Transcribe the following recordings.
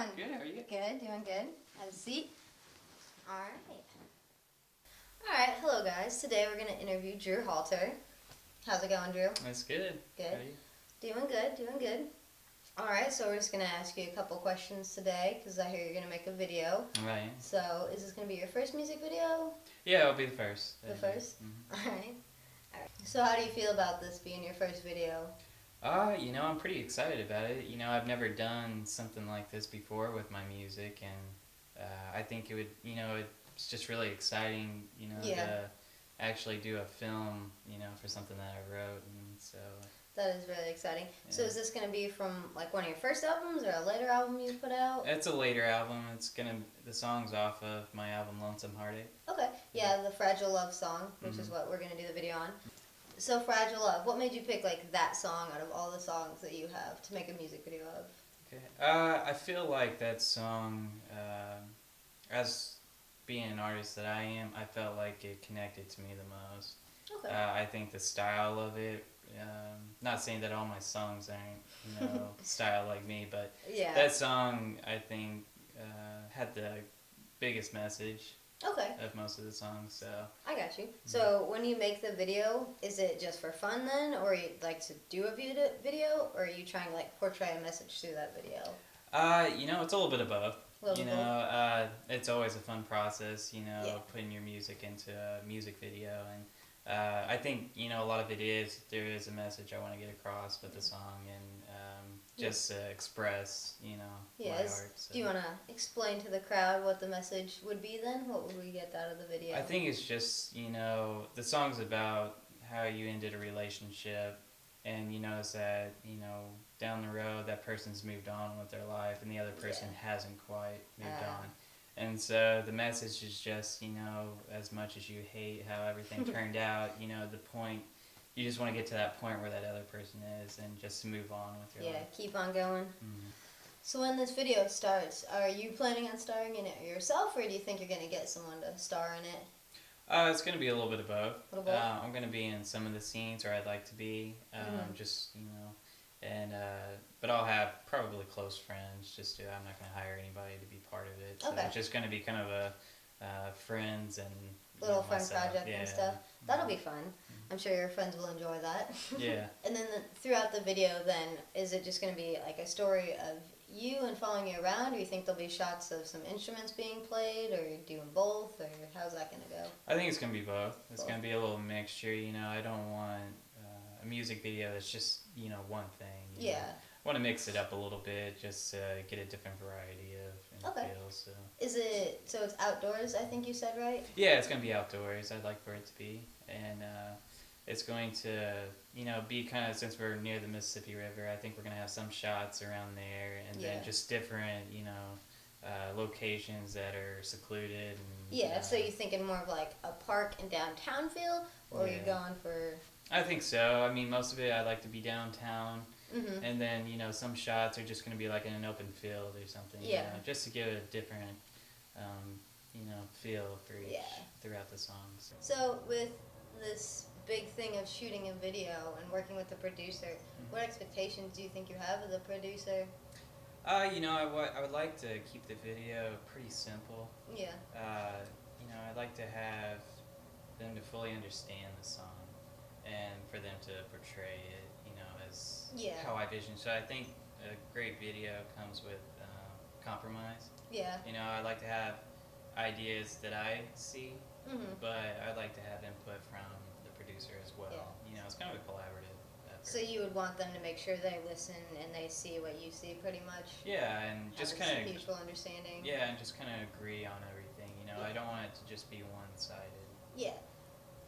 doing? Good, how are you? Good, doing good. Have a seat. Alright. Alright, hello guys. Today we're going to interview Drew Halter. How's it going, Drew? That's good. Good. How are you? Doing good, doing good. Alright, so we're just going to ask you a couple questions today because I hear you're going to make a video. Right. So, is this going to be your first music video? Yeah, it'll be the first. The first? Mm-hmm. Alright. So how do you feel about this being your first video? I'm pretty excited about it. I've never done something like this before with my music, and I think it would, it's just really exciting, to actually do a film, for something that I wrote, and so. That is really exciting. Yeah. So is this going to be from like one of your first albums or a later album you put out? It's a later album. The song's off of my album Lonesome Heartache. Okay. Yeah, the Fragile Love song, which is what we're going to do the video on. So Fragile Love, what made you pick like that song out of all the songs that you have to make a music video of? Okay. I feel like that song, as being an artist that I am, I felt like it connected to me the most. Okay. I think the style of it, not saying that all my songs aren't, style like me, but yeah. that song, I think, had the biggest message of most of the songs, so. I got you. So when you make the video, is it just for fun then, or you like to do a video, or are you trying to like portray a message through that video? It's a little bit of both. Both. It's always a fun process, putting your music into a music video, and I think, a lot of it is, there is a message I want to get across with the song, and just to express, my art. So. Do you want to explain to the crowd what the message would be then? What would we get out of the video? I think it's just, the song's about how you ended a relationship, and you notice that, down the road that person's moved on with their life, and the other person hasn't quite moved on. And so the message is just, as much as you hate how everything turned out, the point, you just want to get to that point where that other person is and just move on with your life. Yeah, keep on going. Mm-hmm. So when this video starts, are you planning on starring in it yourself, or do you think you're going to get someone to star in it? It's going to be a little bit of both. I'm going to be in some of the scenes where I'd like to be, but I'll have probably close friends. I'm not going to hire anybody to be part of it. So it's just going to be kind of a friends and little fun myself. project and stuff. That'll be fun. I'm sure your friends will enjoy that. Yeah. And then throughout the video, then is it just going to be like a story of you and following you around, or you think there'll be shots of some instruments being played, or you're doing both, or how's that going to go? I think it's going to be both. It's going to be a little mixture. I don't want a music video that's just one thing. Yeah. I want to mix it up a little bit, just to get a different variety of feels. So. Is it so? It's outdoors, I think you said, right? Yeah, it's going to be outdoors. I'd like for it to be, and it's going to be kind of, since we're near the Mississippi River, I think we're going to have some shots around there, and then just different locations that are secluded. And, so you're thinking more of like a park and downtown feel, or you're going for? I think so. I mean, most of it I'd like to be downtown. Mm-hmm. And then, some shots are just going to be like in an open field or something, just to give it a different, feel for throughout the songs. So with this big thing of shooting a video and working with the producer, what expectations do you think you have of the producer? I would like to keep the video pretty simple. Yeah. I'd like to have them to fully understand the song and for them to portray it, as how I vision. So I think a great video comes with compromise. Yeah. I like to have ideas that I see, but I'd like to have input from the producer as well. Yeah. It's kind of a collaborative effort. So you would want them to make sure they listen and they see what you see pretty much? Yeah, and just kind of mutual understanding. Yeah, and just kind of agree on everything. I don't want it to just be one-sided. Yeah.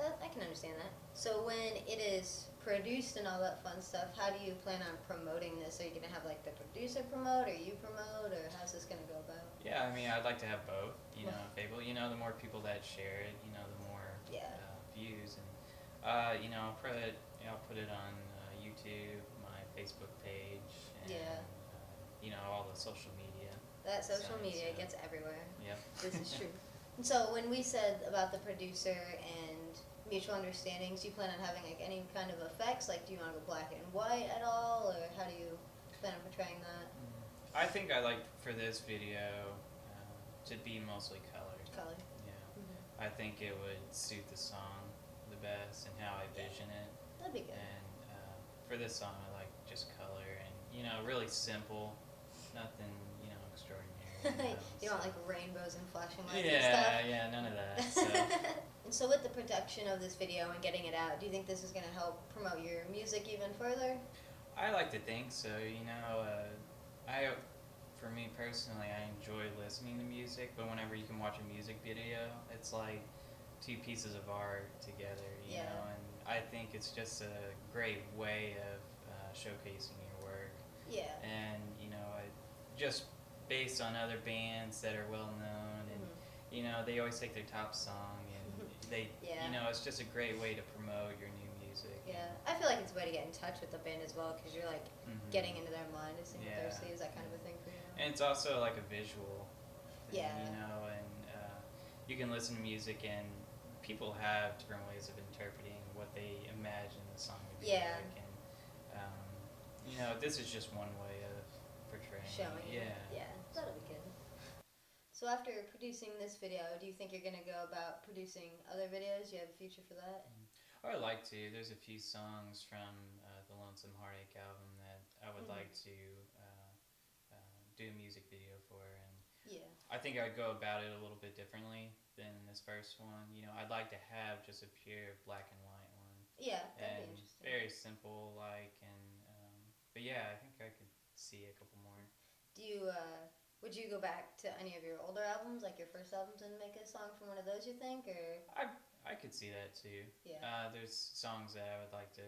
I can understand that. So when it is produced and all that fun stuff, how do you plan on promoting this? Are you going to have like the producer promote, or you promote, or how's this going to go about? Yeah, I mean, I'd like to have both, if able. The more people that share it, the more views. And, I'll put it on YouTube, my Facebook page, and, all the social media. That social media gets everywhere. Yep. This is true. And so when we said about the producer and mutual understandings, do you plan on having like any kind of effects? Like, do you want to go black and white at all, or how do you plan on portraying that? I think I like for this video to be mostly colored. Color. Yeah. Mm-hmm. I think it would suit the song the best and how I vision it. That'd be good. And for this song, I like just color and really simple, nothing extraordinary. You don't want like rainbows and flashing lights Yeah, and stuff? yeah, none of that. So. And so with the production of this video and getting it out, do you think this is going to help promote your music even further? I like to think so. For me personally, I enjoy listening to music, but whenever you can watch a music video, it's like two pieces of art together, you know, and I think it's just a great way of showcasing your work. Yeah. And, just based on other bands that are well known, and, they always take their top song, and it's just a great way to promote your new music. Yeah, I feel like it's a way to get in touch with the band as well, because you're like getting into their mind and seeing what they're seeing. Is that kind of a thing for you? And it's also like a visual thing, Yeah. and you can listen to music and people have different ways of interpreting what they imagine the song would be like. And, this is just one way of portraying showing it. it. Yeah, that'll be good. So after producing this video, do you think you're going to go about producing other videos? Do you have a future for that? I'd like to. There's a few songs from the Lonesome Heartache album that I would like to do a music video for, and I think I'd go about it a little bit differently than this first one. I'd like to have just a pure black and white one. Yeah, that'd and be interesting. Very simple, but yeah, I think I could see a couple more. Do you would you go back to any of your older albums, like your first albums, and make a song from one of those? You think, or I could see that too. Yeah. There's songs that I would like to,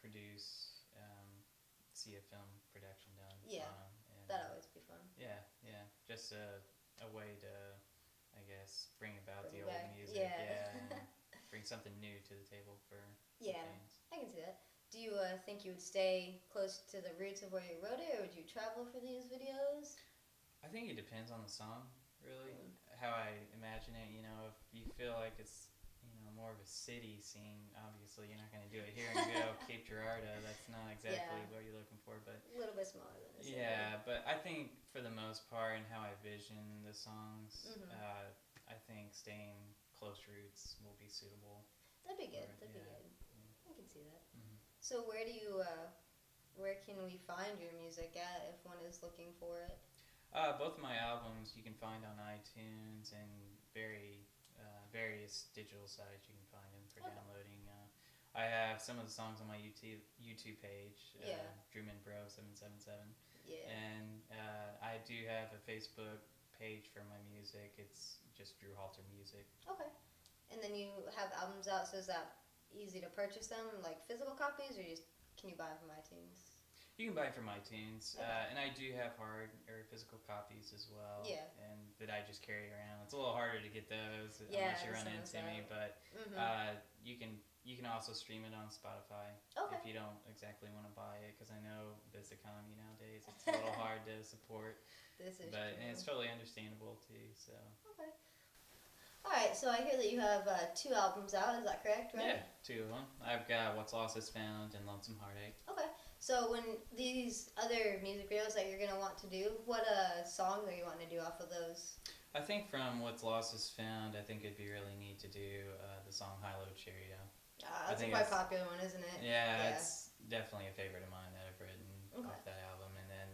produce, see a film production done. Yeah. That'd always be fun. Yeah. Just a way to, I guess, bring about the old back. music. Yeah. And bring something new to the table for fans. I can see that. Do you think you would stay close to the roots of where you wrote it, or would you travel for these videos? I think it depends on the song, really, how I imagine it. If you feel like it's more of a city scene, obviously you're not going to do it here in Cape Girardeau. That's not exactly what you're looking for, but a little bit smaller than a city. Yeah, but I think for the most part, and how I vision the songs, I think staying close roots will be suitable. That'd be good. That'd be good. I can see that. Mm-hmm. So where can we find your music at if one is looking for it? Both of my albums you can find on iTunes and various digital sites you can find them for downloading. I have some of the songs on my YouTube page, Drewmanbro777. Yeah. And I do have a Facebook page for my music. It's just Drew Halter Music. Okay. And then you have albums out, so is that easy to purchase them, like physical copies, or can you buy them from iTunes? You can buy it from iTunes, and I do have hard or physical copies as well. Yeah. And that I just carry around. It's a little harder to get those unless you run into me, but you can also stream it on Spotify if you don't exactly want to buy it, because I know this economy nowadays, it's a little hard to support. This is true. And it's totally understandable too. So. Okay. All right. So I hear that you have 2 albums out. Is that correct? Right? Yeah, 2 of them. I've got What's Lost Is Found and Lonesome Heartache. Okay. So when these other music videos that you're going to want to do, what songs are you wanting to do off of those? I think from What's Lost Is Found, I think it'd be really neat to do the song High Low Cheerio. That's a quite popular one, isn't it? Yeah, it's definitely a favorite of mine that I've written off that album. And then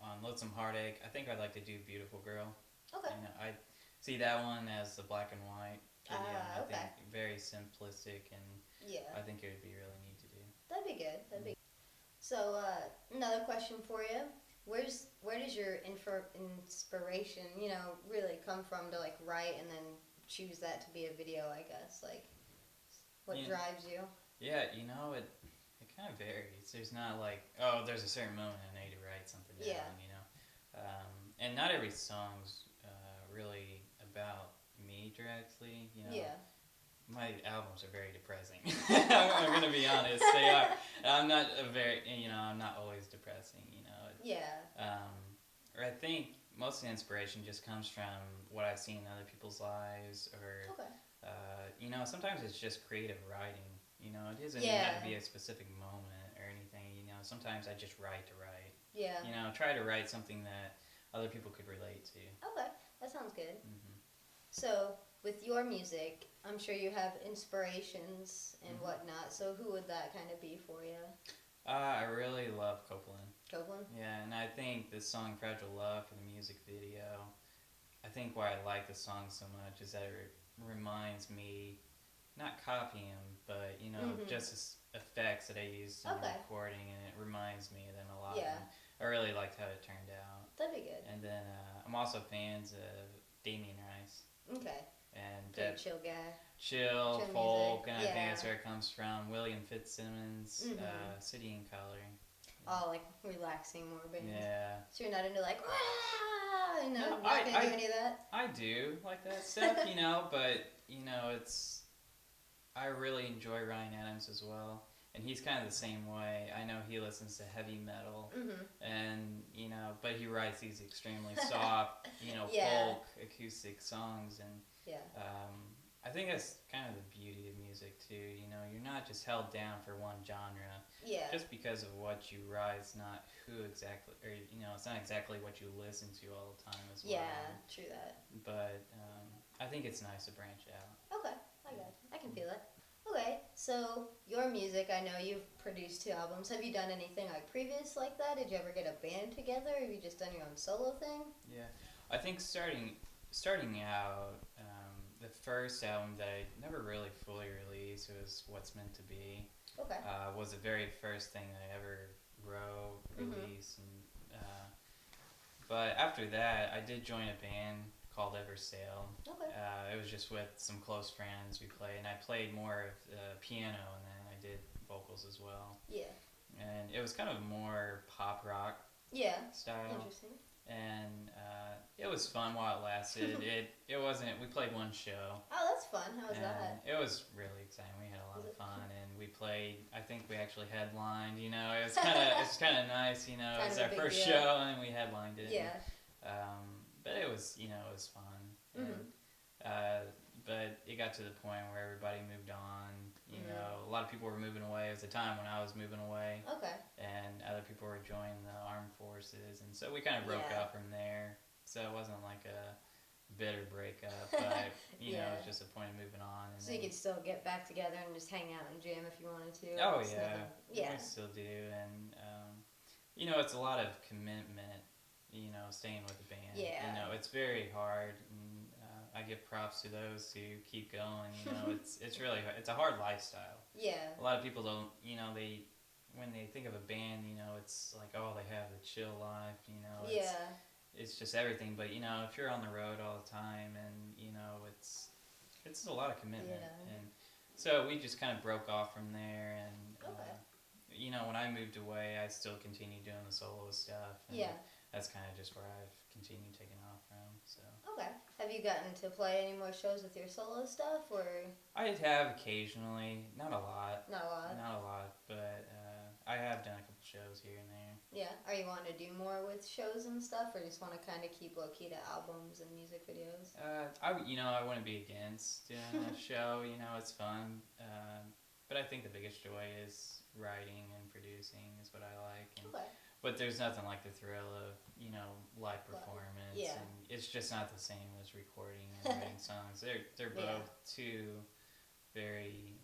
on Lonesome Heartache, I think I'd like to do Beautiful Girl. Okay. I see that one as the black and white video. I okay. think very simplistic, and I think it would be really neat to do. That'd be good. That'd be. So another question for you: where does your inspiration, really come from to like write and then choose that to be a video? I guess what drives you? Yeah, it kind of varies. There's not like there's a certain moment I need to write something down. And not every song's really about me directly. My albums are very depressing. I'm gonna be honest, they are. I'm not I'm not always depressing. Or I think most of the inspiration just comes from what I've seen in other people's lives, or sometimes it's just creative writing. It doesn't have to be a specific moment or anything. Sometimes I just write to write. Yeah. You know, try to write something that other people could relate to. Okay, that sounds good. Hmm. So, with your music, I'm sure you have inspirations and Hmm. whatnot. So, who would that kind of be for you? I really love Copeland. Copeland? Yeah, and I think the song Fragile Love for the music video, I think why I like the song so much is that it reminds me, not copy him, but, you know, Mm-hmm. just his effects that I used in the Okay. recording, and it reminds me of them a lot. Yeah. And I really liked how it turned out. That'd be good. And then I'm also fans of Damien Rice. Okay. And Pretty chill guy. chill, Chill folk, music. and I Yeah. think that's where it comes from. William Fitzsimmons, Mhm. City and Color. All like relaxing more bands. Yeah. So you're not into like, "Wah!" you know, No, not gonna do any of that. I do like that stuff, you know, but you know, I really enjoy Ryan Adams as well, and he's kind of the same way. I know he listens to heavy metal, Mhm. and you know, but he writes these extremely soft, you know, Yeah. folk acoustic songs, and Yeah. I think that's kind of the beauty of music too. You know, you're not just held down for one genre. Yeah. Just because of what you write is not who exactly, or you know, it's not exactly what you listen to all the time as well. Yeah. True that. But I think it's nice to branch out. Okay. I got you. I can feel it. Okay. So your music, I know you've produced 2 albums. Have you done anything like previous like that? Did you ever get a band together? Or have you just done your own solo thing? Yeah, I think starting out, the first album that I never really fully released was "What's Meant to Be." Okay. Was the very first thing that I ever wrote, released, and but after that, I did join a band called Eversail. Okay. It was just with some close friends we played, and I played more of piano, and then I did vocals as well. Yeah. And it was kind of more pop rock Yeah. style, Interesting. and it was fun while it lasted. it wasn't. We played one show. Oh, that's fun. How was And that? it was really exciting. We had a lot Was of it? fun, and we played. I think we actually headlined. You know, it's kind of nice. You know, Kind it's of a our big first deal. show, and we headlined it. Yeah. But it was, you know, it was fun. Mhm. And, but it got to the point where everybody moved on. You know, a lot of people were moving away. It was a time when I was moving away, Okay. and other people were joining the armed forces, and so we kind of broke Yeah. up from there. So it wasn't like a bitter breakup, but you know, Yeah. it was just a point of moving on. And So you then- could still get back together and just hang out and jam if you wanted to. Oh It's yeah, nothing- Yeah. we still do, and you know, it's a lot of commitment. You know, staying with the band. Yeah. You know, it's very hard, and I give props to those who keep going. You know, it's really it's a hard lifestyle. Yeah. A lot of people don't. You know, when they think of a band, you know, it's like, oh, they have the chill life. You know, Yeah. it's just everything. But you know, if you're on the road all the time, and you know, it's a lot of commitment. Yeah. And so we just kind of broke off from there, and Okay. you know, when I moved away, I still continued doing the solo stuff. And Yeah. that's kind of just where I've continued taking off from. So Okay. Have you gotten to play any more shows with your solo stuff, or I have occasionally, not a lot, not a lot? but I have done a couple shows here and there. Yeah. Are you wanting to do more with shows and stuff, or just want to kind of keep low key to albums and music videos? I wouldn't be against doing a show. You know, it's fun. But I think the biggest joy is writing and producing is what I like. And, Okay. but there's nothing like the thrill of, you know, live performance. Yeah. And it's just not the same as recording and writing songs. They're both Yeah. two very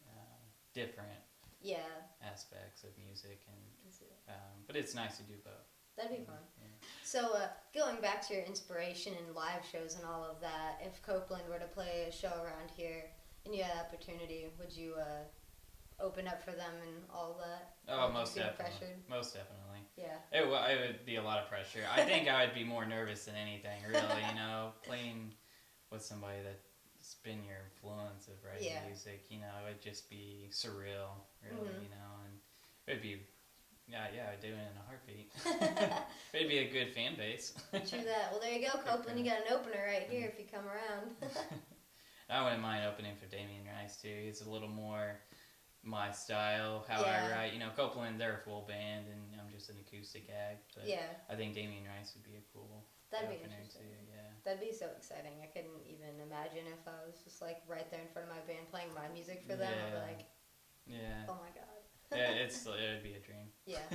different Yeah. aspects of music, and I can see that. but it's nice to do both. That'd be fun. Yeah. So, going back to your inspiration and live shows and all of that, if Copeland were to play a show around here and you had the opportunity, would you open up for them and all of that? Oh, Or would you most feel definitely. pressured? Most definitely. Yeah. It would be a lot of pressure. I think I would be more nervous than anything, really. You know, playing with somebody that's been your influence of writing Yeah. music. You know, it would just be surreal, really. Mhm. You know, and it'd be, yeah, I'd do it in a heartbeat. It'd be a good fan base. True that. Well, there you go, Copeland. You got an opener right here if you come around. I wouldn't mind opening for Damien Rice too. He's a little more my style, how Yeah. I write. You know, Copeland, they're a full band, and I'm just an acoustic act. But Yeah. I think Damien Rice would be a cool That'd be opener interesting. too. Yeah. That'd be so exciting. I couldn't even imagine if I was just like right there in front of my band playing my music for them. I'd be Yeah. like, Yeah. oh my god. Yeah, it'd be a dream. Yeah.